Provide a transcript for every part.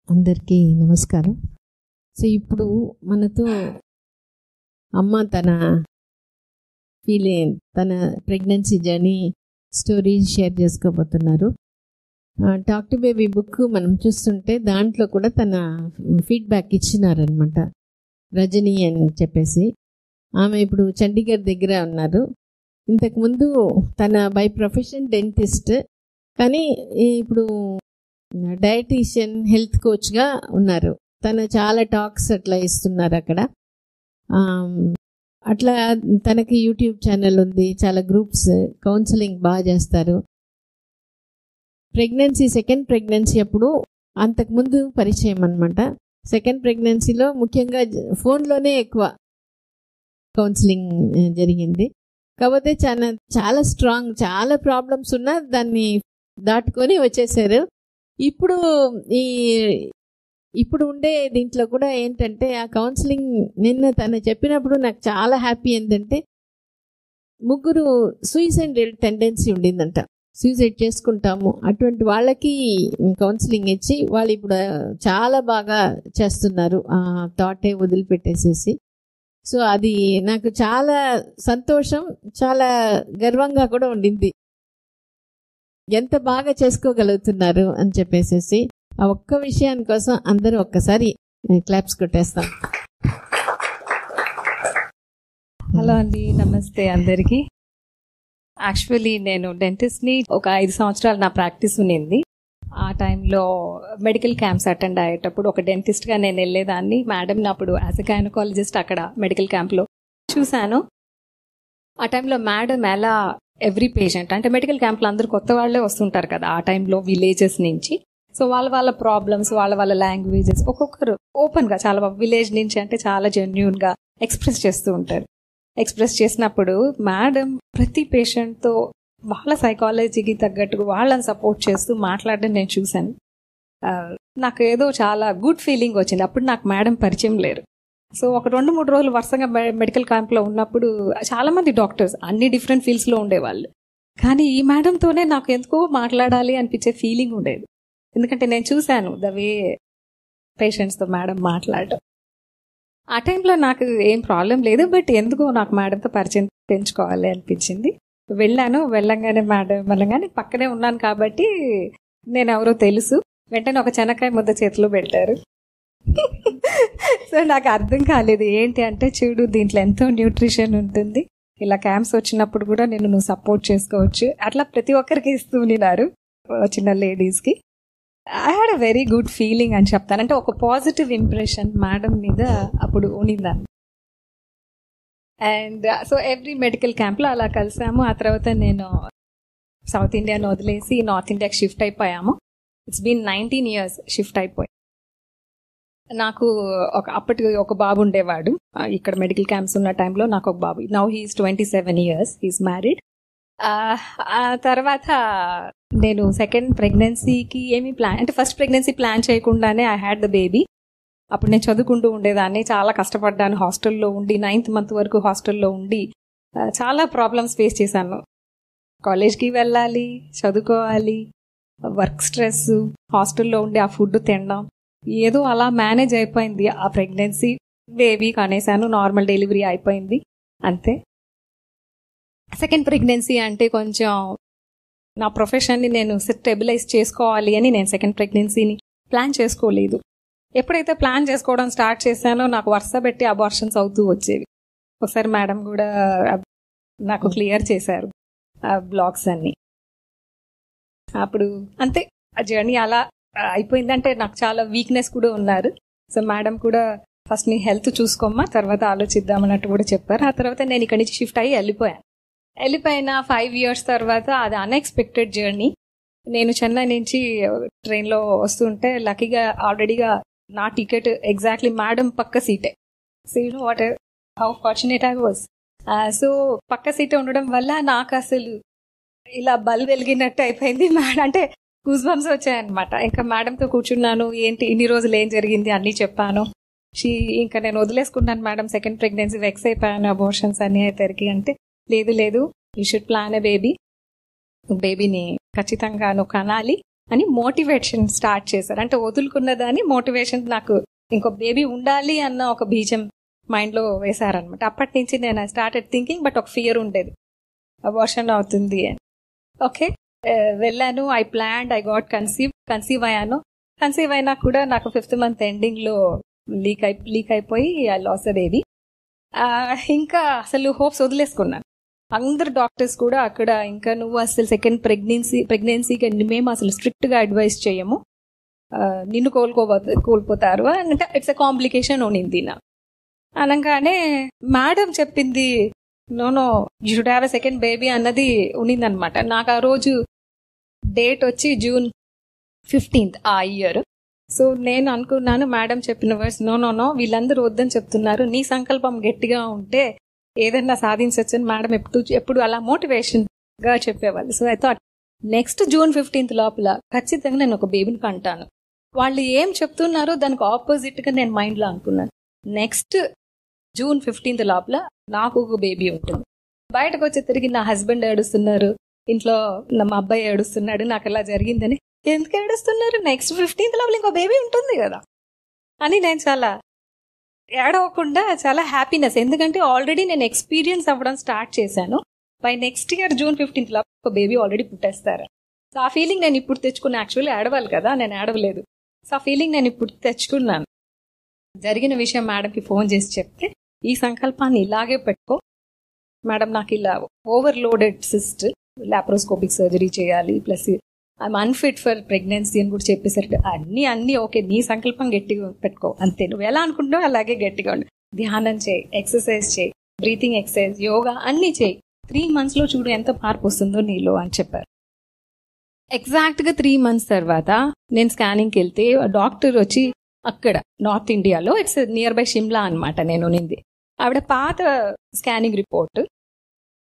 అందరికీ నమస్కారం. సో ఇప్పుడు మనతో అమ్మ తన ప్రెగ్నెన్సీ జర్నీ స్టోరీ షేర్ చేసుకోబోతున్నారు. టాక్ టు బేబీ బుక్ మనం చూస్తుంటే దాంట్లో కూడా తన ఫీడ్బ్యాక్ ఇచ్చినారనమాట, రజని అని చెప్పేసి. ఆమె ఇప్పుడు చండీగఢ్ దగ్గర ఉన్నారు. ఇంతకుముందు తన బై ప్రొఫెషన్ డెంటిస్ట్, కానీ ఇప్పుడు డయటీషియన్, హెల్త్ కోచ్గా ఉన్నారు. తను చాలా టాక్స్ అట్లా ఇస్తున్నారు అక్కడ. అట్లా తనకి యూట్యూబ్ ఛానల్ ఉంది, చాలా గ్రూప్స్, కౌన్సిలింగ్ బాగా చేస్తారు. సెకండ్ ప్రెగ్నెన్సీ అప్పుడు అంతకుముందు పరిచయం అనమాట. సెకండ్ ప్రెగ్నెన్సీలో ముఖ్యంగా ఫోన్లోనే ఎక్కువ కౌన్సిలింగ్ జరిగింది. కాకపోతే చాలా స్ట్రాంగ్, చాలా ప్రాబ్లమ్స్ ఉన్నా దాన్ని దాటుకొని వచ్చేసారు. ఇప్పుడు ఉండే దీంట్లో కూడా ఏంటంటే ఆ కౌన్సిలింగ్ నిన్న తను చెప్పినప్పుడు నాకు చాలా హ్యాపీ ఏంటంటే, 3 సూసైడ్ టెండెన్సీ ఉండిందంట. సూసైడ్ చేసుకుంటాము అటువంటి వాళ్ళకి కౌన్సిలింగ్ ఇచ్చి వాళ్ళు ఇప్పుడు చాలా బాగా చేస్తున్నారు, ఆ థాటే వదిలిపెట్టేసేసి. సో అది నాకు చాలా సంతోషం, చాలా గర్వంగా కూడా ఉండింది, ఎంత బాగా చేసుకోగలుగుతున్నారు అని చెప్పేసేసి. ఆ ఒక్క విషయాని కోసం అందరూ ఒక్కసారి క్లాప్స్ కొట్టేస్తాం. హలో అండి, నమస్తే అందరికీ. యాక్చువల్లీ నేను డెంటిస్ట్ని ఒక 5 సంవత్సరాలు నా ప్రాక్టీస్ ఉన్నింది. ఆ టైంలో మెడికల్ క్యాంప్స్ అటెండ్ అయ్యేటప్పుడు ఒక డెంటిస్ట్గా నేను వెళ్ళేదాన్ని. మేడంని అప్పుడు యాజ్ ఎ గైనకాలజిస్ట్ అక్కడ మెడికల్ క్యాంప్లో చూశాను. ఆ టైంలో మేడం ఎలా ఎవ్రీ పేషెంట్, అంటే మెడికల్ క్యాంప్లో అందరూ కొత్త వాళ్ళే వస్తుంటారు కదా ఆ టైంలో, విలేజెస్ నుంచి. సో వాళ్ళ ప్రాబ్లమ్స్, వాళ్ళ లాంగ్వేజెస్ ఒక్కొక్కరు ఓపెన్గా, చాలా విలేజ్ నుంచి అంటే చాలా జెన్యూన్గా ఎక్స్ప్రెస్ చేస్తూ ఉంటారు. ఎక్స్ప్రెస్ చేసినప్పుడు మేడం ప్రతి పేషెంట్తో వాళ్ళ సైకాలజీకి తగ్గట్టుగా వాళ్ళని సపోర్ట్ చేస్తూ మాట్లాడడం నేను చూశాను. నాకు ఏదో చాలా గుడ్ ఫీలింగ్ వచ్చింది. అప్పుడు నాకు మేడం పరిచయం లేరు. సో ఒక 2-3 రోజులు వరుసగా మెడికల్ క్యాంప్లో ఉన్నప్పుడు చాలామంది డాక్టర్స్ అన్ని డిఫరెంట్ ఫీల్డ్స్లో ఉండేవాళ్ళు, కానీ ఈ మేడంతోనే నాకు ఎందుకో మాట్లాడాలి అనిపించే ఫీలింగ్ ఉండేది. ఎందుకంటే నేను చూశాను ద వే పేషెంట్స్తో మేడం మాట్లాడటం. ఆ టైంలో నాకు ఏం ప్రాబ్లం లేదు, బట్ ఎందుకో నాకు మేడంతో పరిచయం పెంచుకోవాలి అనిపించింది. వెళ్ళంగానే మేడం వెళ్ళంగానే పక్కనే ఉన్నాను కాబట్టి నేను ఎవరో తెలుసు. వెంటనే ఒక చెనక్కాయ ముద్ద చేతిలో పెట్టారు. సో నాకు అర్థం కాలేదు ఏంటి అంటే, చూడు దీంట్లో ఎంతో న్యూట్రిషన్ ఉంటుంది, ఇలా క్యాంప్స్ వచ్చినప్పుడు కూడా నువ్వు సపోర్ట్ చేసుకోవచ్చు, అట్లా ప్రతి ఒక్కరికి ఇస్తూ ఉన్నారు చిన్న లేడీస్కి. I had a very good feeling అని చెప్తాను. అంటే ఒక పాజిటివ్ ఇంప్రెషన్ మేడం మీద అప్పుడు ఉనిందాన్ని. అండ్ సో ఎవ్రీ మెడికల్ క్యాంప్లో అలా కలిసాము. ఆ తర్వాత నేను సౌత్ ఇండియాను వదిలేసి నార్త్ ఇండియాకి షిఫ్ట్ అయిపోయాము. ఇట్స్ బీన్ 19 years షిఫ్ట్ అయిపోయి. నాకు అప్పటికి ఒక బాబు ఉండేవాడు. ఇక్కడ మెడికల్ క్యాంప్స్ ఉన్న టైంలో నాకు ఒక బాబు. Now he's 27 years, he's married. ఆ తర్వాత నేను సెకండ్ ప్రెగ్నెన్సీకి ఏమీ ప్లాన్, అంటే ఫస్ట్ ప్రెగ్నెన్సీ ప్లాన్ చేయకుండానే ఐ హ్యాడ్ ద బేబీ. అప్పుడు నేను చదువుకుంటూ ఉండేదాన్ని, చాలా కష్టపడ్డాను. హాస్టల్లో ఉండి 9th month వరకు హాస్టల్లో ఉండి చాలా ప్రాబ్లమ్స్ ఫేస్ చేశాను. కాలేజ్కి వెళ్ళాలి, చదువుకోవాలి, వర్క్ స్ట్రెస్, హాస్టల్లో ఉండి ఆ ఫుడ్ తినడం, ఏదో అలా మేనేజ్ అయిపోయింది. ఆ ప్రెగ్నెన్సీ, బేబీ కనేసాను, నార్మల్ డెలివరీ అయిపోయింది, అంతే. సెకండ్ ప్రెగ్నెన్సీ అంటే కొంచెం నా ప్రొఫెషన్ని నేను స్టెబిలైజ్ చేసుకోవాలి అని నేను సెకండ్ ప్రెగ్నెన్సీని ప్లాన్ చేసుకోలేదు. ఎప్పుడైతే ప్లాన్ చేసుకోవడం స్టార్ట్ చేశానో నాకు వరుస పెట్టి అబార్షన్స్ అవుతూ వచ్చేవి. ఒకసారి మేడం కూడా నాకు క్లియర్ చేశారు ఆ బ్లాక్స్ అన్ని. అప్పుడు అంతే, ఆ జర్నీ అలా అయిపోయింది. అంటే నాకు చాలా వీక్నెస్ కూడా ఉన్నారు. సో మేడం కూడా ఫస్ట్ నీ హెల్త్ చూసుకోమ్మా, తర్వాత ఆలోచిద్దామన్నట్టు కూడా చెప్పారు. ఆ తర్వాత నేను ఇక్కడి నుంచి షిఫ్ట్ అయ్యి వెళ్ళిపోయిన 5 years తర్వాత అది అన్ఎక్స్పెక్టెడ్ జర్నీ. నేను చెన్నై నుంచి ట్రైన్లో వస్తుంటే లక్కీగా ఆల్రెడీగా నా టికెట్ ఎగ్జాక్ట్లీ మేడం పక్క సీటే. So you know what how fortunate I was. So పక్క సీటే ఉండడం వల్ల నాకు అసలు ఇలా బల్ వెలిగినట్టు అయిపోయింది. మేడం అంటే గూస్ బంప్స్ వచ్చాయన్నమాట. ఇంకా మేడంతో కూర్చున్నాను, ఏంటి ఇన్ని రోజులు ఏం జరిగింది అన్నీ చెప్పాను. ఇంకా నేను వదిలేసుకున్నాను మేడం, సెకండ్ ప్రెగ్నెన్సీ వెక్స్ అయిపోయాను, అబోర్షన్స్ అన్నీ అయితే. అంటే లేదు you should plan a baby, బేబీని ఖచ్చితంగా నువ్వు కనాలి, అని మోటివేషన్ స్టార్ట్ చేశారు. అంటే వదులుకున్న దాన్ని మోటివేషన్, నాకు ఇంకో బేబీ ఉండాలి అన్న ఒక బీజం మైండ్లో వేశారనమాట. అప్పటి నుంచి నేను ఐ స్టార్టెడ్ థింకింగ్, బట్ ఒక ఫియర్ ఉండేది అబార్షన్ అవుతుంది అని. ఓకే, వెళ్ళాను, I planned, I got conceive అయ్యాను. కన్సీవ్ అయినా కూడా నాకు 5th month ఎండింగ్లో లీక్ అయిపోయి ఐ లాస్ అ బేబీ. ఇంకా అసలు హోప్స్ వదిలేసుకున్నాను. అందరు డాక్టర్స్ కూడా అక్కడ, ఇంకా నువ్వు అసలు సెకండ్ ప్రెగ్నెన్సీకి మేము అసలు స్ట్రిక్ట్గా అడ్వైస్ చేయము, నిన్ను కోల్పోతారు అంటే ఇట్స్ ఎ కాంప్లికేషన్ ఉన్నింది నా అనగానే మేడం చెప్పింది no you should have a second baby అన్నది ఉన్నిందనమాట. నాకు ఆ రోజు డేట్ వచ్చి June 15th ఆ ఇయర్. సో నేను అనుకున్నాను మేడం చెప్పిన వర్డ్స్, నో వీళ్ళందరూ వద్దని చెప్తున్నారు, నీ సంకల్పం గట్టిగా ఉంటే ఏదన్నా సాధించవచ్చు అని మేడం ఎప్పుడు అలా మోటివేషన్ గా చెప్పేవాళ్ళు. So I thought next June 15th లోపల ఖచ్చితంగా నేను ఒక బేబీని కంటాను. వాళ్ళు ఏం చెప్తున్నారో దానికి ఆపోజిట్ గా నేను మైండ్ లో అనుకున్నాను, నెక్స్ట్ June 15th లోపల నాకు ఒక బేబీ ఉంటుంది. బయటకు వచ్చి తిరిగి నా హస్బెండ్ ఏడుస్తున్నారు, ఇంట్లో మా అబ్బాయి ఏడుస్తున్నాడు, నాకు అలా జరిగిందని. ఎందుకు ఏడుస్తున్నారు, నెక్స్ట్ 15th లోపల ఇంకో బేబీ ఉంటుంది కదా అని నేను చాలా ఏడవకుండా చాలా హ్యాపీనెస్, ఎందుకంటే ఆల్రెడీ నేను ఎక్స్పీరియన్స్ అవ్వడం స్టార్ట్ చేశాను. By next year June 15th లోపల ఒక బేబీ ఆల్రెడీ పుట్టేస్తారు. సో ఆ ఫీలింగ్ నేను ఇప్పుడు తెచ్చుకున్నా. యాక్చువల్లీ ఏడవాలి కదా, నేను ఏడవలేదు. సో ఆ ఫీలింగ్ నేను ఇప్పుడు తెచ్చుకున్నాను. జరిగిన విషయం మేడంకి ఫోన్ చేసి చెప్తే, ఈ సంకల్పాన్ని ఇలాగే పెట్టుకో మేడం, నాకు ఇలా ఓవర్లోడెడ్ సిస్ట్, లాప్రోస్కోపిక్ సర్జరీ చేయాలి, plus I'm unfit for pregnancy అని కూడా చెప్పేసరికి అన్ని ఓకే, నీ సంకల్పం గట్టిగా పెట్టుకో అంతే, నువ్వు ఎలా అనుకుంటావు అలాగే గట్టిగా ఉండు, ధ్యానం చేయి, ఎక్సర్సైజ్ చేయి, బ్రీతింగ్ ఎక్సర్సైజ్, యోగా అన్ని చేయి, 3 months లో చూడు ఎంత మార్పు వస్తుందో నీలో అని చెప్పారు. ఎగ్జాక్ట్గా 3 months తర్వాత నేను స్కానింగ్కి వెళ్తే డాక్టర్ వచ్చి, అక్కడ నార్త్ ఇండియాలో ఇట్స్ నియర్ బై షిమ్లా అనమాట నేను నింది, ఆవిడ పాత స్కానింగ్ రిపోర్ట్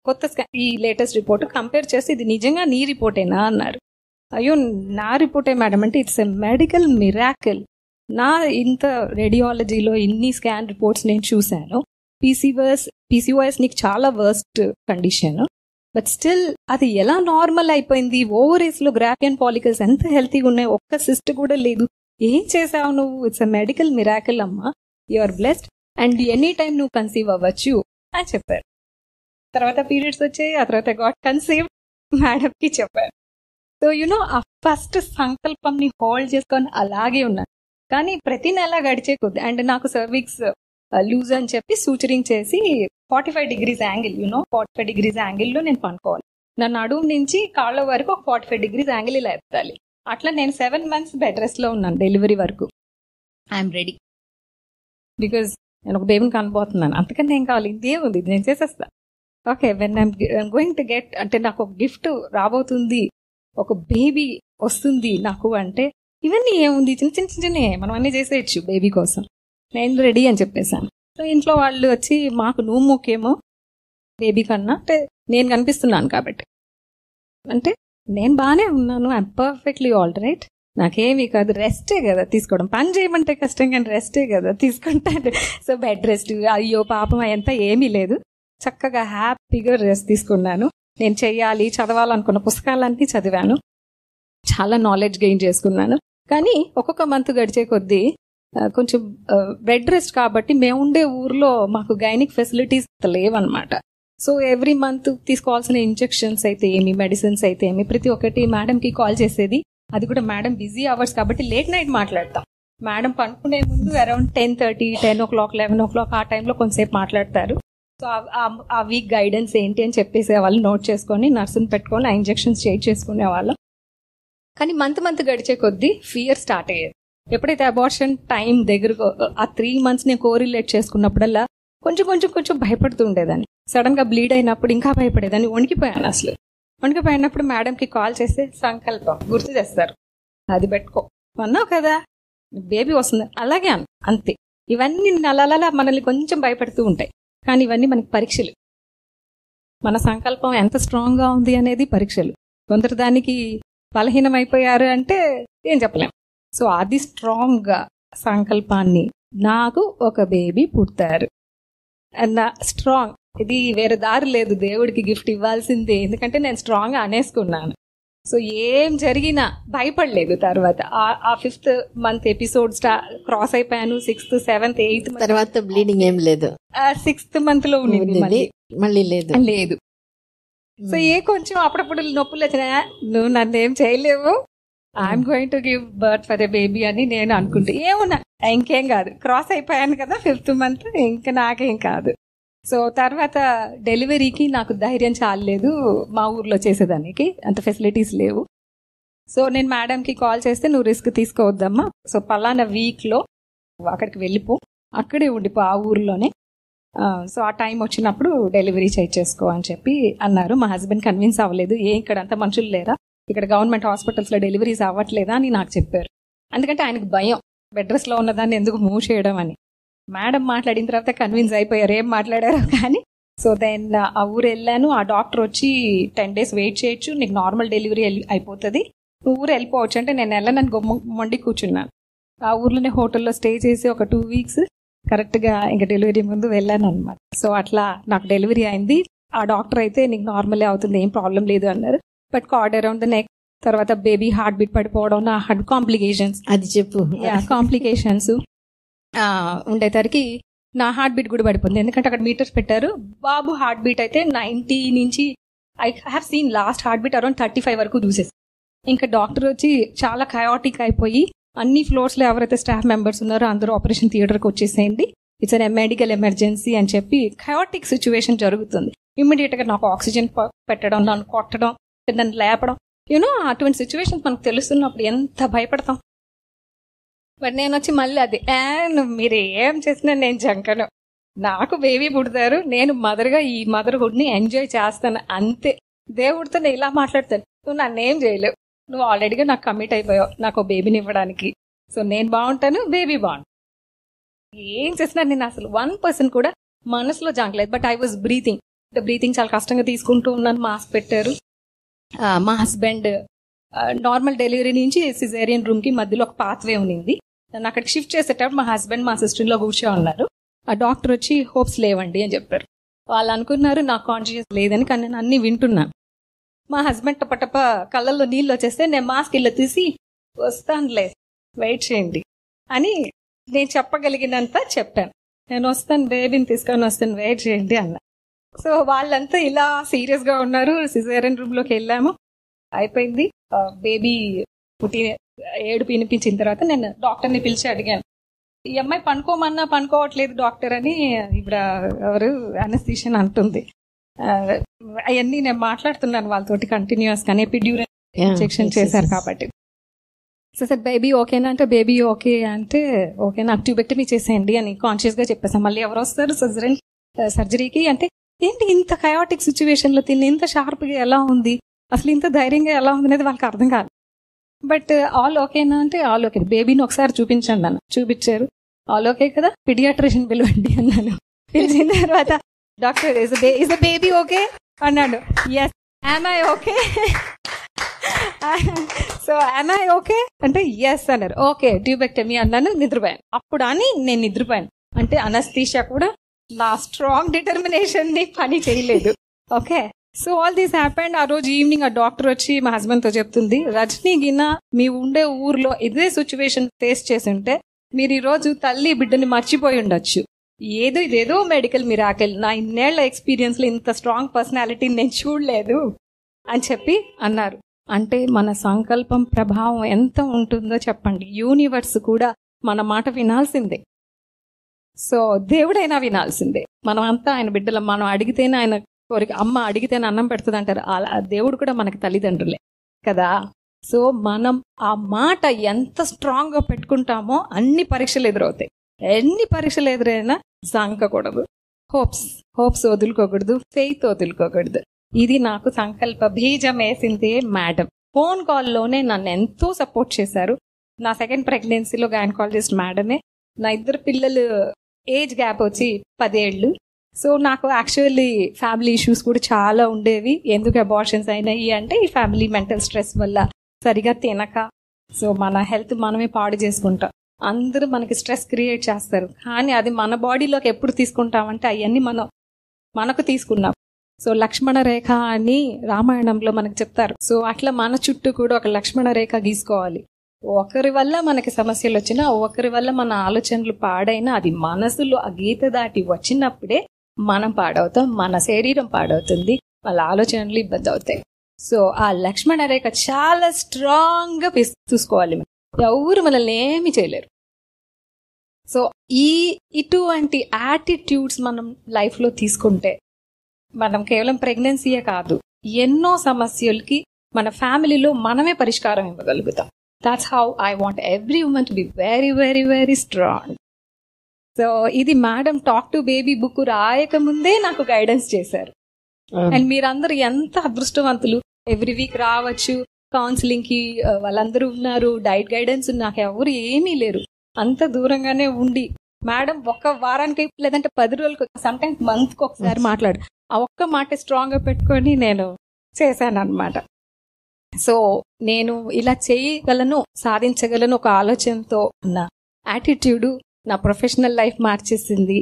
కొత్త ఈ లేటెస్ట్ రిపోర్ట్ కంపేర్ చేసి ఇది నిజంగా నీ రిపోర్టేనా అన్నారు. అయ్యో నా రిపోర్టే మేడం అంటే, ఇట్స్ ఎ మెడికల్ మిరాకిల్. నా ఇంత రేడియాలజీలో ఇన్ని స్కాన్ రిపోర్ట్స్ నేను చూశాను. పీసీఓఎస్ నీకు చాలా వర్స్ట్ కండిషన్, బట్ స్టిల్ అది ఎలా నార్మల్ అయిపోయింది, ఓవరీస్ లో గ్రాఫియన్ పాలికల్స్ ఎంత హెల్తీగా ఉన్నాయి, ఒక్క సిస్ట్ కూడా లేదు, ఏం చేసావు నువ్వు, ఇట్స్ ఎ మెడికల్ మిరాకిల్ అమ్మా, you are blessed and any time నువ్వు కన్సీవ్ అవ్వచ్చు అని చెప్పారు. తర్వాత పీరియడ్స్ వచ్చాయి, ఆ తర్వాత గాట్ కన్సీవ్, మేడంకి చెప్పారు. సో యునో ఆ ఫస్ట్ సంకల్పంని హోల్డ్ చేసుకొని అలాగే ఉన్నాను. కానీ ప్రతి నెల గడిచే కొద్ది, అండ్ నాకు సర్విక్స్ లూజ్ అని చెప్పి సూచరింగ్ చేసి 45 degrees యాంగిల్, 45 degrees యాంగిల్లో నేను పనుకోవాలి. నా నడుము నుంచి కాళ్ళ వరకు ఒక 45 degrees యాంగిల్ ఇలా ఎత్తాలి. అట్లా నేను 7 months బెడ్ రెస్ట్ లో ఉన్నాను డెలివరీ వరకు. ఐఎమ్ రెడీ, బికాజ్ నేను ఒక బేబీని కనబోతున్నాను, అంతకన్నా ఏం కావాలి, ఇదే ఉంది, నేను చేసేస్తా. Okay, when I'm going to get, అంటే నాకు ఒక గిఫ్ట్ రాబోతుంది, ఒక బేబీ వస్తుంది నాకు అంటే, ఇవన్నీ ఏముంది, చిన్న చిన్న మనం అన్నీ చేసేయచ్చు బేబీ కోసం, నేను రెడీ అని చెప్పేశాను. సో ఇంట్లో వాళ్ళు వచ్చి, మాకు నువ్వు ముఖ్యమో బేబీ కన్నా, అంటే నేను కనిపిస్తున్నాను కాబట్టి, అంటే నేను బాగానే ఉన్నాను, ఐఎమ్ పర్ఫెక్ట్లీ ఆల్ రైట్, నాకేమీ కాదు, రెస్టే కదా తీసుకోవడం, పని చేయమంటే కష్టం కానీ రెస్టే కదా తీసుకుంటాను. సో బెడ్ రెస్ట్, అయ్యో పాపం అంతా ఏమీ లేదు, చక్కగా హ్యాపీగా రెస్ట్ తీసుకున్నాను. నేను చెయ్యాలి, చదవాలనుకున్న పుస్తకాలన్నీ చదివాను, చాలా నాలెడ్జ్ గెయిన్ చేసుకున్నాను. కానీ ఒక్కొక్క మంత్ గడిచే కొద్దీ కొంచెం బెడ్ రెస్ట్ కాబట్టి మేము ఉండే ఊర్లో మాకు గైనిక్ ఫెసిలిటీస్ లేవన్నమాట. సో ఎవ్రీ మంత్ తీసుకోవాల్సిన ఇంజెక్షన్స్ అయితే ఏమి, మెడిసిన్స్ అయితే ఏమి, ప్రతి ఒక్కటి మేడంకి కాల్ చేసేది. అది కూడా మేడం బిజీ అవర్స్ కాబట్టి లేట్ నైట్ మాట్లాడతాం. మేడం పనుకునే ముందు అరౌండ్ 10:30, 10 o'clock, 11 o'clock ఆ టైంలో కొంతసేపు మాట్లాడతారు. సో ఆ వీక్ గైడెన్స్ ఏంటి అని చెప్పేసే వాళ్ళు నోట్ చేసుకొని, నర్సుని పెట్టుకొని ఆ ఇంజెక్షన్స్ చేసుకునే వాళ్ళం. కానీ మంత్ గడిచే కొద్దీ ఫియర్ స్టార్ట్ అయ్యేది. ఎప్పుడైతే అబార్షన్ టైం దగ్గరకు ఆ 3 months నేను కోరిలేట్ చేసుకున్నప్పుడల్లా కొంచెం భయపడుతూ ఉండేదాన్ని. సడన్ గా బ్లీడ్ అయినప్పుడు ఇంకా భయపడేదాన్ని, వణికిపోయాను. అసలు వణికిపోయినప్పుడు మేడంకి కాల్ చేస్తే సంకల్పం గుర్తు చేస్తారు, అది పెట్టుకో అన్నావు కదా, బేబీ వస్తుంది, అలాగే అంతే. ఇవన్నీ అలా మనల్ని కొంచెం భయపెడుతూ ఉంటాయి, కానీ ఇవన్నీ మనకి పరీక్షలు. మన సంకల్పం ఎంత స్ట్రాంగ్ గా ఉంది అనేది పరీక్షలు. కొందరు దానికి బలహీనమైపోయారు అంటే ఏం చెప్పలేం. సో అది స్ట్రాంగ్ గా సంకల్పాన్ని, నాకు ఒక బేబీ పుడతారు అన్న స్ట్రాంగ్, ఇది వేరే దారి లేదు, దేవుడికి గిఫ్ట్ ఇవ్వాల్సిందే, ఎందుకంటే నేను స్ట్రాంగ్ గా అనేసుకున్నాను. సో ఏం జరిగినా భయపడలేదు. తర్వాత ఆ 5th month ఎపిసోడ్ క్రాస్ అయిపోయాను. 6th, 7th, 8th తర్వాత బ్లీడింగ్ ఏం లేదు. 6th month లో ఉండింది, మళ్ళీ లేదు. సో కొంచెం అప్పుడప్పుడు నొప్పులు వచ్చినా, నువ్వు నన్ను ఏం చేయలేవు, I'm going to give birth for a baby అని నేను అనుకుంటే ఏమున్నా ఇంకేం కాదు, క్రాస్ అయిపోయాను కదా 5th month, ఇంకా నాకేం కాదు. సో తర్వాత డెలివరీకి నాకు ధైర్యం చాలలేదు, మా ఊర్లో చేసేదానికి అంత ఫెసిలిటీస్ లేవు. సో నేను మేడంకి కాల్ చేస్తే, నువ్వు రిస్క్ తీసుకోవద్దమ్మా, సో పలానా వీక్లో అక్కడికి వెళ్ళిపో, అక్కడే ఉండిపో ఆ ఊర్లోనే, సో ఆ టైం వచ్చినప్పుడు డెలివరీ చేసుకో అని చెప్పి అన్నారు. మా హస్బెండ్ కన్విన్స్ అవ్వలేదు, ఇక్కడ అంత మనుషులు లేరా, ఇక్కడ గవర్నమెంట్ హాస్పిటల్స్లో డెలివరీస్ అవ్వట్లేదా అని నాకు చెప్పారు. ఎందుకంటే ఆయనకు భయం, బెడ్ రెస్ట్లో ఉన్నదాన్ని ఎందుకు మూవ్ చేయడం అని. మేడం మాట్లాడిన తర్వాత కన్విన్స్ అయిపోయారు, ఏం మాట్లాడారో కానీ. సో దెన్ ఆ ఊరు వెళ్ళాను. ఆ డాక్టర్ వచ్చి 10 days వెయిట్ చేయొచ్చు, నీకు నార్మల్ డెలివరీ అయిపోతుంది, నువ్వు ఊరు వెళ్ళిపోవచ్చు అంటే నేను వెళ్ళనని మొండి కూర్చున్నాను. ఆ ఊర్లోనే హోటల్లో స్టే చేసి ఒక 2 weeks కరెక్ట్గా ఇంకా డెలివరీ ముందు వెళ్ళాను అనమాట. సో అట్లా నాకు డెలివరీ అయింది. ఆ డాక్టర్ అయితే నీకు నార్మలే అవుతుంది, ఏం ప్రాబ్లం లేదు అన్నారు. But card around the neck, తర్వాత బేబీ హార్ట్ బీట్ పడిపోవడం, నా హార్ట్ కాంప్లికేషన్స్, అది చెప్పు. కాంప్లికేషన్స్ ఉండేసరికి నా హార్ట్ బీట్ కూడా పడిపోయింది. ఎందుకంటే అక్కడ మీటర్స్ పెట్టారు. బాబు హార్ట్ బీట్ అయితే 90 నుంచి I have seen last heart beat around 35 వరకు చూసేసి, ఇంకా డాక్టర్ వచ్చి చాలా కయాటిక్ అయిపోయి అన్ని ఫ్లోర్స్లో ఎవరైతే స్టాఫ్ మెంబర్స్ ఉన్నారో అందరూ ఆపరేషన్ థియేటర్కి వచ్చేసేయండి, ఇట్స్ అన్ మెడికల్ ఎమర్జెన్సీ అని చెప్పి కయాటిక్ సిచ్యువేషన్ జరుగుతుంది. ఇమ్మీడియట్గా నాకు ఆక్సిజన్ పెట్టడం, నన్ను కొట్టడం, నన్ను లేపడం, అటువంటి సిచ్యువేషన్స్ మనకు తెలుస్తున్నప్పుడు ఎంత భయపడతాం. బట్ నేను వచ్చి మళ్ళీ అది మీరు ఏం చేసినా నేను జంకను, నాకు బేబీ పుడతారు, నేను మదర్గా ఈ మదర్హుడ్ని ఎంజాయ్ చేస్తాను అంతే. దేవుడితో నేను ఇలా మాట్లాడతాను, నువ్వు నన్నేం చేయలేవు, నువ్వు ఆల్రెడీగా నాకు కమిట్ అయిపోయావు నాకు బేబీని ఇవ్వడానికి, సో నేను బాగుంటాను, బేబీ బాగుంటాను. ఏం చేసినా నేను అసలు 1% కూడా మనసులో జంకలేదు. బట్ ఐ వాజ్ బ్రీతింగ్ చాలా కష్టంగా తీసుకుంటూ ఉన్నాను. మాస్క్ పెట్టారు. మా హస్బెండ్ నార్మల్ డెలివరీ నుంచి సిజేరియన్ రూమ్కి మధ్యలో ఒక పాత్వే ఉన్నింది. నన్ను అక్కడికి షిఫ్ట్ చేసేటప్పుడు మా హస్బెండ్ మా సిస్టర్లో కూర్చో ఉన్నారు. ఆ డాక్టర్ వచ్చి హోప్స్ లేవండి అని చెప్పారు. వాళ్ళు అనుకున్నారు నాకు కాన్షియస్ లేదని, కానీ నేను అన్ని వింటున్నాను. మా హస్బెండ్ టపటప కళ్ళల్లో నీళ్ళు వచ్చేస్తే నేను మాస్క్ ఇలా తీసి వస్తానులే వెయిట్ చేయండి అని నేను చెప్పగలిగినంత చెప్పాను. నేను వస్తాను, బేబీని తీసుకొని వస్తాను, వెయిట్ చేయండి అన్న. సో వాళ్ళంతా ఇలా సీరియస్గా ఉన్నారు. సిజేరియన్ రూమ్లోకి వెళ్ళాము, అయిపోయింది. బేబీ పుట్టి ఏడుపు వినిపించిన తర్వాత నేను డాక్టర్ని పిలిచి అడిగాను, ఈ అమ్మాయి పనుకోమన్నా పనుకోవట్లేదు డాక్టర్ అని ఇప్పుడు ఎవరు అనస్థీషియన్ అంటుంది. అవన్నీ నేను మాట్లాడుతున్నాను వాళ్ళతోటి కంటిన్యూస్ గానే, ఎపిడ్యూరల్ ఇంజెక్షన్ చేశారు కాబట్టి. సో సార్ బేబీ ఓకేనా అంటే, బేబీ ఓకే అంటే ఓకే, నాకు ట్యూబెక్టమీ చేసేయండి అని కాన్షియస్గా చెప్పేసాను. మళ్ళీ ఎవరు వస్తారు సర్జరీకి అంటే, ఏంటి ఇంత కయాటిక్ సిచ్యువేషన్లో తిని ఇంత షార్ప్గా ఎలా ఉంది, అసలు ఇంత ధైర్యంగా ఎలా ఉంది అనేది వాళ్ళకి అర్థం కాదు. బట్ ఆల్ ఓకేనా అంటే ఆల్ ఓకే, బేబీని ఒకసారి చూపించండి అన్న. చూపించారు, ఆల్ ఓకే కదా, పిడియాట్రిషియన్ పిలవండి అన్నాను. పిలిచిన తర్వాత doctor is the baby okay అన్నాడు. Yes, am I okay, so am I okay అంటే ఎస్ అన్నారు. ఓకే ట్యూబెక్టమీ అన్నాను. నిద్రపోయాను. అప్పుడు అని నేను నిద్రపోయాను అంటే అనస్థీషియా కూడా నా స్ట్రాంగ్ డిటర్మినేషన్ ని పని చేయలేదు. Okay, so all this happened. ఆ రోజు ఈవినింగ్ ఆ డాక్టర్ వచ్చి మా హస్బెండ్ తో చెప్తుంది, రజనీ గిన్న మీ ఉండే ఊర్లో ఇదే సిచ్యువేషన్ ఫేస్ చేసి ఉంటే మీరు ఈ రోజు తల్లి బిడ్డని మర్చిపోయి ఉండొచ్చు. ఇదేదో మెడికల్ మిరాకిల్, నా ఇన్నేళ్ల ఎక్స్పీరియన్స్ లో ఇంత స్ట్రాంగ్ పర్సనాలిటీని నేను చూడలేదు అని చెప్పి అన్నారు. అంటే మన సంకల్పం ప్రభావం ఎంత ఉంటుందో చెప్పండి. యూనివర్స్ కూడా మన మాట వినాల్సిందే. సో దేవుడైనా వినాల్సిందే. మనం అంతా ఆయన బిడ్డల, మనం అడిగితేనే ఆయన కోరిక, అమ్మ అడిగితేనే అన్నం పెడుతుంది అంటారు. అలా దేవుడు కూడా మనకి తల్లిదండ్రులే కదా. సో మనం ఆ మాట ఎంత స్ట్రాంగ్గా పెట్టుకుంటామో అన్ని పరీక్షలు ఎదురవుతాయి. ఎన్ని పరీక్షలు ఎదురైనా జంకకూడదు, హోప్స్ వదులుకోకూడదు, ఫెయిత్ వదులుకోకూడదు. ఇది నాకు సంకల్ప బీజం వేసిందే మేడం. ఫోన్ కాల్లోనే నన్ను ఎంతో సపోర్ట్ చేశారు. నా సెకండ్ ప్రెగ్నెన్సీలో గైనకాలజిస్ట్ మేడమే. నా 2 పిల్లలు ఏజ్ గ్యాప్ వచ్చి 10 ఏళ్ళు. సో నాకు యాక్చువల్లీ ఫ్యామిలీ ఇష్యూస్ కూడా చాలా ఉండేవి. ఎందుకు అబార్షన్స్ అయినాయి అంటే ఈ ఫ్యామిలీ మెంటల్ స్ట్రెస్ వల్ల, సరిగా తినక. సో మన హెల్త్ మనమే పాడు చేసుకుంటాం. అందరూ మనకి స్ట్రెస్ క్రియేట్ చేస్తారు, కానీ అది మన బాడీలోకి ఎప్పుడు తీసుకుంటామంటే అవన్నీ మనకు తీసుకున్నాం. సో లక్ష్మణ రేఖ అని రామాయణంలో మనకు చెప్తారు. సో అట్లా మన చుట్టూ కూడా ఒక లక్ష్మణ రేఖ గీసుకోవాలి. ఒకరి వల్ల మనకి సమస్యలు వచ్చినా, ఒకరి వల్ల మన ఆలోచనలు పాడైనా, అది మనసులో ఆ గీత దాటి వచ్చినప్పుడే మనం పాడవుతాం, మన శరీరం పాడవుతుంది, వాళ్ళ ఆలోచనలు ఇబ్బంది అవుతాయి. సో ఆ లక్ష్మణ రేఖ చాలా స్ట్రాంగ్ గా చూసుకోవాలి. ఎవరు మనల్ని ఏమి చేయలేరు. సో ఇటువంటి యాటిట్యూడ్స్ మనం లైఫ్ లో తీసుకుంటే మనం కేవలం ప్రెగ్నెన్సీయే కాదు, ఎన్నో సమస్యలకి మన ఫ్యామిలీలో మనమే పరిష్కారం ఇవ్వగలుగుతాం. That's how I want every women to be very very very strong. So ఇది madam talk to baby book రాయకముందే నాకు గైడెన్స్ చేశారు. అండ్ మీరందరూ ఎంత అదృష్టవంతులు. ఎవ్రీ వీక్ రావచ్చు కౌన్సిలింగ్ కి, వాళ్ళందరూ ఉన్నారు. డైట్ గైడెన్స్ నాకు ఎవరు ఏమీ లేరు. అంత దూరంగానే ఉండి మేడం ఒక్క వారానికి లేదంటే 10 రోజులకు, సమ్ టైమ్స్ మంత్ కి ఒకసారి మాట్లాడు, ఆ ఒక్క మాట స్ట్రాంగ్ గా పెట్టుకొని నేను చేశాను అనమాట. సో నేను ఇలా చేయగలను, సాధించగలను ఒక ఆలోచనతో ఉన్న యాటిట్యూడ్ నా ప్రొఫెషనల్ లైఫ్ మార్చేసింది.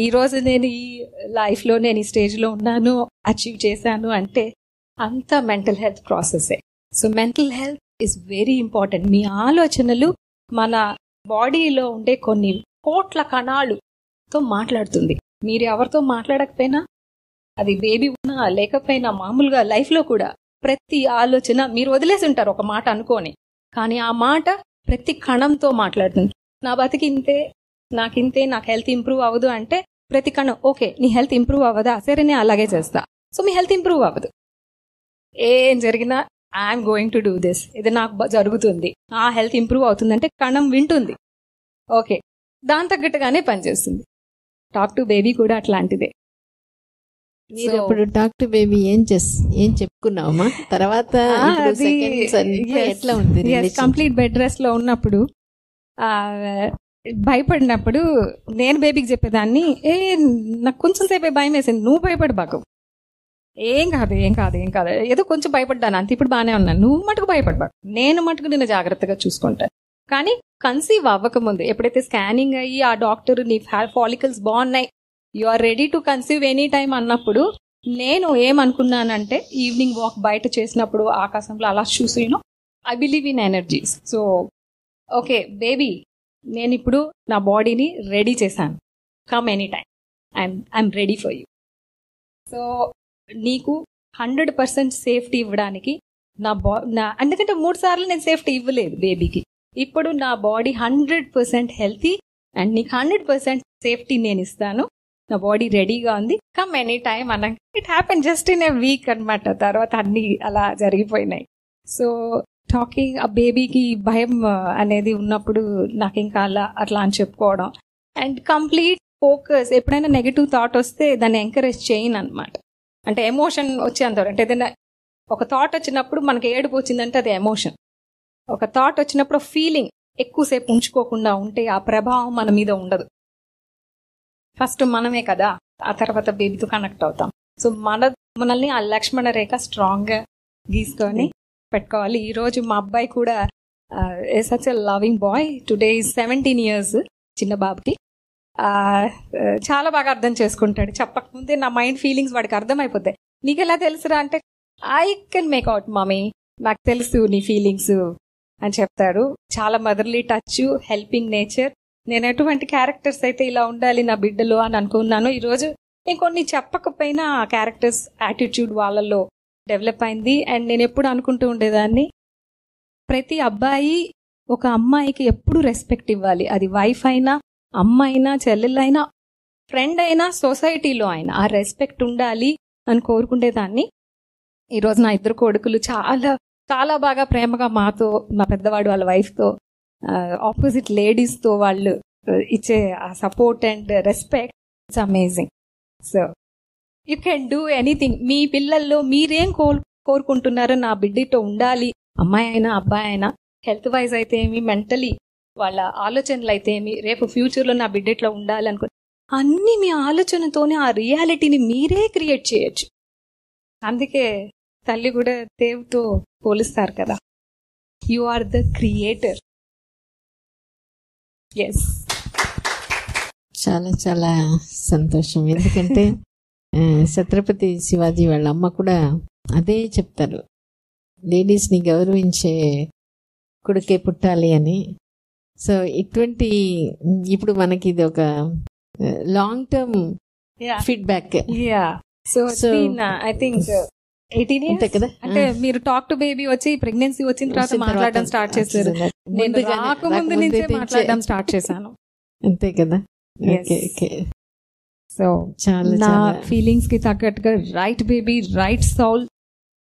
ఈ రోజు నేను ఈ లైఫ్ లో నేను ఈ స్టేజ్ లో ఉన్నాను, అచీవ్ చేశాను అంటే అంత మెంటల్ హెల్త్ ప్రాసెసే. So mental health is very important. మీ ఆలోచనలు మన బాడీలో ఉండే కొన్ని కోట్ల కణాలుతో మాట్లాడుతుంది. మీరు ఎవరితో మాట్లాడకపోయినా, అది బేబీ ఉన్నా లేకపోయినా, మామూలుగా లైఫ్ లో కూడా ప్రతి ఆలోచన మీరు వదిలేసి ఉంటారు ఒక మాట అనుకోని, కానీ ఆ మాట ప్రతి కణంతో మాట్లాడుతుంది. నా బతికి ఇంతే, నాకింతే, నాకు హెల్త్ ఇంప్రూవ్ అవ్వదు అంటే ప్రతి కణం ఓకే నీ హెల్త్ ఇంప్రూవ్ అవ్వదా, సరే నేను అలాగే చేస్తా. సో మీ హెల్త్ ఇంప్రూవ్ అవ్వదు. ఏం జరిగినా I'm going to do this, ఇది నాకు జరుగుతుంది, ఆ హెల్త్ ఇంప్రూవ్ అవుతుందంటే కణం వింటుంది, ఓకే దాని తగ్గట్టుగానే పనిచేస్తుంది. టాక్ టు బేబీ కూడా అట్లాంటిదే. మీరు ఇప్పుడు టాక్ టు బేబీ ఏం చెప్పుకున్నావమ్మా? తర్వాత ఎట్లా ఉంది? కంప్లీట్ బెడ్ రెస్ట్ లో ఉన్నప్పుడు భయపడినప్పుడు నేను బేబీకి చెప్పేదాన్ని, నాకు కొంచెం సేపే భయం వేసింది, నువ్వు భయపడి బాకు, ఏం కాదు ఏదో కొంచెం భయపడ్డాను అంతే, ఇప్పుడు బాగానే ఉన్నాను, నువ్వు మటుకు భయపడబాకు, నేను మటుకు నిన్ను జాగ్రత్తగా చూసుకుంటాను. కానీ కన్సీవ్ అవ్వకముందు ఎప్పుడైతే స్కానింగ్ అయ్యి ఆ డాక్టర్ నీ ఫాలికల్స్ బాగున్నాయి, you are ready to conceive any time అన్నప్పుడు నేను ఏమనుకున్నానంటే, ఈవినింగ్ వాక్ బయట చేసినప్పుడు ఆకాశంలో అలా చూసి I believe in energies. So okay baby, నేను ఇప్పుడు నా బాడీని రెడీ చేశాను, come any time, I'm ready for you. So నీకు 100% సేఫ్టీ ఇవ్వడానికి ఎందుకంటే 3 సార్లు నేను సేఫ్టీ ఇవ్వలేదు బేబీకి, ఇప్పుడు నా బాడీ 100% హెల్తీ అండ్ నీకు 100% సేఫ్టీ నేను ఇస్తాను, నా బాడీ రెడీగా ఉంది, కమ్ ఎనీ టైమ్ అన్న. It happen just in a week అనమాట. తర్వాత అన్ని అలా జరిగిపోయినాయి. సో టాకింగ్ ఆ బేబీకి భయం అనేది ఉన్నప్పుడు నాకు ఇంకా అట్లా అని చెప్పుకోవడం అండ్ కంప్లీట్ ఫోకస్. ఎప్పుడైనా నెగిటివ్ థాట్ వస్తే దాన్ని ఎంకరేజ్ చేయను అనమాట. అంటే ఎమోషన్ వచ్చేంత, అంటే ఏదైనా ఒక థాట్ వచ్చినప్పుడు మనకి ఏడుపు వచ్చిందంటే అది ఎమోషన్. ఒక థాట్ వచ్చినప్పుడు ఫీలింగ్ ఎక్కువసేపు ఉంచుకోకుండా ఉంటే ఆ ప్రభావం మన మీద ఉండదు. ఫస్ట్ మనమే కదా, ఆ తర్వాత బేబీతో కనెక్ట్ అవుతాం. సో మనల్ని ఆ లక్ష్మణ రేఖ స్ట్రాంగ్ గా గీసుకొని పెట్టుకోవాలి. ఈ రోజు మా అబ్బాయి కూడా such a loving boy. Today is 17 years చిన్న బాబుకి. చాలా బాగా అర్థం చేసుకుంటాడు. చెప్పకముందే నా మైండ్ ఫీలింగ్స్ వాడికి అర్థమైపోతాయి. నీకెలా తెలుసురా అంటే, I can make out mummy, నాకు తెలుసు నీ ఫీలింగ్స్ అని చెప్తాడు. చాలా మదర్లీ టచ్, హెల్పింగ్ నేచర్. నేను ఎటువంటి క్యారెక్టర్స్ అయితే ఇలా ఉండాలి నా బిడ్డలో అని అనుకున్నాను. ఈరోజు నేను కొన్ని చెప్పకపోయినా ఆ క్యారెక్టర్స్, యాటిట్యూడ్ వాళ్ళలో డెవలప్ అయింది. అండ్ నేను ఎప్పుడు అనుకుంటూ ఉండేదాన్ని, ప్రతి అబ్బాయి ఒక అమ్మాయికి ఎప్పుడు రెస్పెక్ట్ ఇవ్వాలి. అది వైఫ్ అయినా, అమ్మ అయినా, చెల్లెలైనా, ఫ్రెండ్ అయినా, సొసైటీలో అయినా ఆ రెస్పెక్ట్ ఉండాలి అని కోరుకునేదాన్ని. ఈరోజు నా 2 కొడుకులు చాలా చాలా బాగా ప్రేమగా మాతో, మా పెద్దవాడు వాళ్ళ వైఫ్తో, ఆపోజిట్ లేడీస్తో వాళ్ళు ఇచ్చే ఆ support and respect, it's amazing. So you can do anything. మీ పిల్లల్లో మీరేం కోరుకుంటున్నారో నా బిడ్డతో ఉండాలి, అమ్మాయి అయినా అబ్బాయి అయినా. హెల్త్ వైజ్ అయితే ఏమి, మెంటలీ వాళ్ళ ఆలోచనలు అయితే ఏమి, రేపు ఫ్యూచర్లో నా బిడ్డట్లో ఉండాలి అనుకో, అన్ని మీ ఆలోచనతోనే ఆ రియాలిటీని మీరే క్రియేట్ చేయొచ్చు. అందుకే తల్లి కూడా దేవుతో పోలిస్తారు కదా, you are the creator. Yes, చాలా చాలా సంతోషం. ఎందుకంటే ఛత్రపతి శివాజీ వాళ్ళ అమ్మ కూడా అదే చెప్తారు, లేడీస్ని గౌరవించే కొడుకే పుట్టాలి అని. సో ఇటువంటి ఇప్పుడు మనకి ఇది ఒక long term feedback. So I think 18 years కదా. అంటే మీరు టాక్ టు బేబీ వచ్చి ప్రెగ్నెన్సీ వచ్చిన తర్వాత మాట్లాడడం స్టార్ట్ చేశారు. నేను రాకముందు నుంచే మాట్లాడడం స్టార్ట్ చేశాను. అంతే కదా. సో నా ఫీలింగ్స్ కి తగ్గట్టుగా రైట్ బేబీ రైట్ సౌల్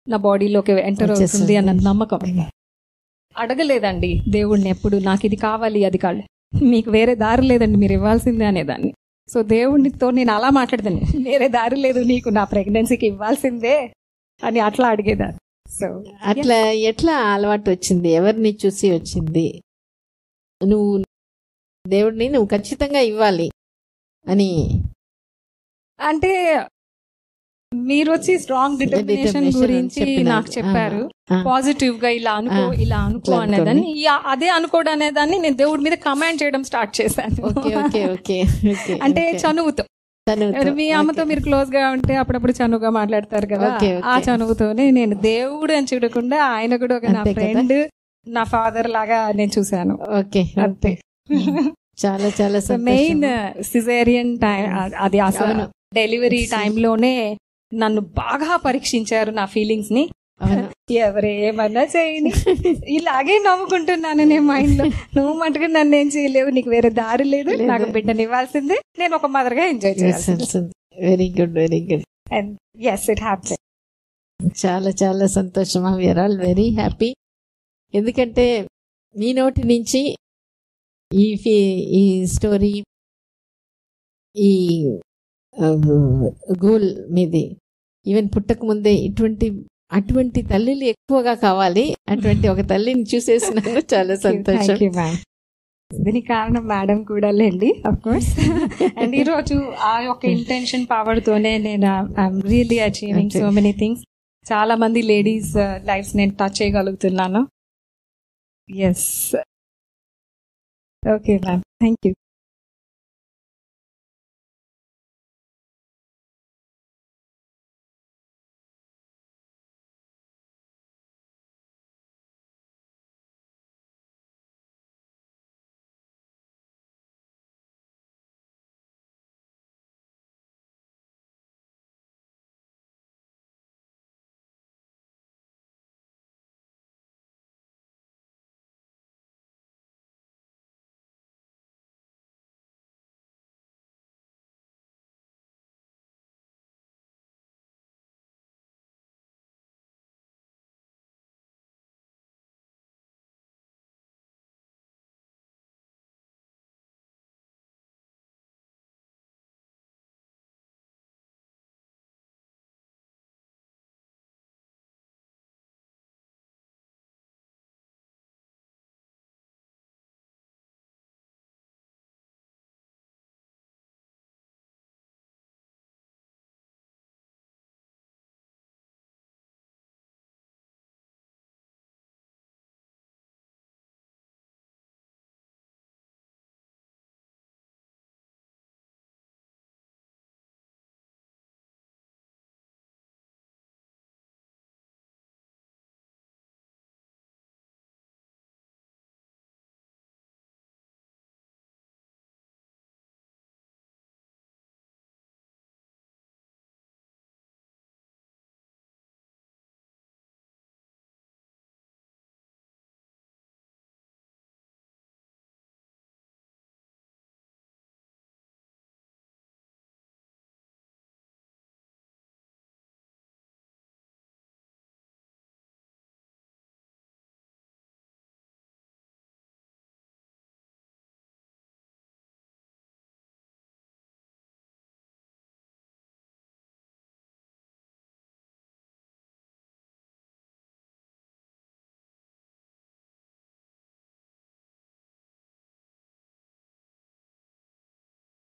నా బాడీలోకి ఎంటర్ అవుతుంది అన్న నమ్మకం. అడగలేదండి దేవుడిని ఎప్పుడు నాకు ఇది కావాలి అది కావాలి, మీకు వేరే దారి లేదండి మీరు ఇవ్వాల్సిందే అనేదాన్ని. సో దేవుడితో నేను అలా మాట్లాడదాన్ని, వేరే దారి లేదు నీకు నా ప్రెగ్నెన్సీకి ఇవ్వాల్సిందే అని అట్లా అడిగేదాన్ని. సో అట్లా ఎట్లా అలవాటు వచ్చింది, ఎవరిని చూసి వచ్చింది? నువ్వు దేవుడిని నువ్వు ఖచ్చితంగా ఇవ్వాలి అని అంటే మీరు వచ్చి స్ట్రాంగ్ డిటర్మినేషన్ గురించి నాకు చెప్పారు, పాజిటివ్ గా ఇలా అనుకో అనేదాన్ని. అదే అనుకోవడం అనేదాన్ని నేను దేవుడి మీద కమాండ్ చేయడం స్టార్ట్ చేశాను. అంటే చనువుతో. మీ అమ్మతో మీరు క్లోజ్ గా ఉంటే అప్పుడప్పుడు చనువుగా మాట్లాడతారు కదా, ఆ చనువుతోనే నేను దేవుడు అని చూడకుండా ఆయన కూడా ఒక నా ఫ్రెండ్, నా ఫాదర్ లాగా నేను చూశాను. అంతే. చాలా చాలా మెయిన్ సిజేరియన్ టైం అది, అసలు డెలివరీ టైంలోనే నన్ను బాగా పరీక్షించారు నా ఫీలింగ్స్ ని. ఎవరేమన్నా చేయని ఇలాగే నవ్వుకుంటున్నాను నేను మైండ్ లో. నువ్వు మటుకు నన్ను ఏం చేయలేవు, నీకు వేరే దారి లేదు, నాకు బిడ్డని ఇవ్వాల్సిందే, నేను ఒక మదర్ గా ఎంజాయ్ చేయాల్సింది. Very good, very good. And yes it happen. చాలా చాలా సంతోషం. We are all very happy. ఎందుకంటే మీ నోటి నుంచి ఈ స్టోరీ, ఈ గోల్ మీది ఈవెన్ పుట్టక ముందే అటువంటి తల్లిలు ఎక్కువగా కావాలి. అటువంటి ఒక తల్లిని చూసేసినాను, చాలా సంతోషం. దీనికి కారణం మేడం కూడా లేండి, అఫ్ కోర్స్. అండ్ ఈరోజు ఆ యొక్క ఇంటెన్షన్ పవర్ తోనే నేను I'm really achieving so many things. చాలా మంది లేడీస్ లైఫ్స్ నేను టచ్ చేయగలుగుతున్నాను. Yes. Okay ma'am, thank you.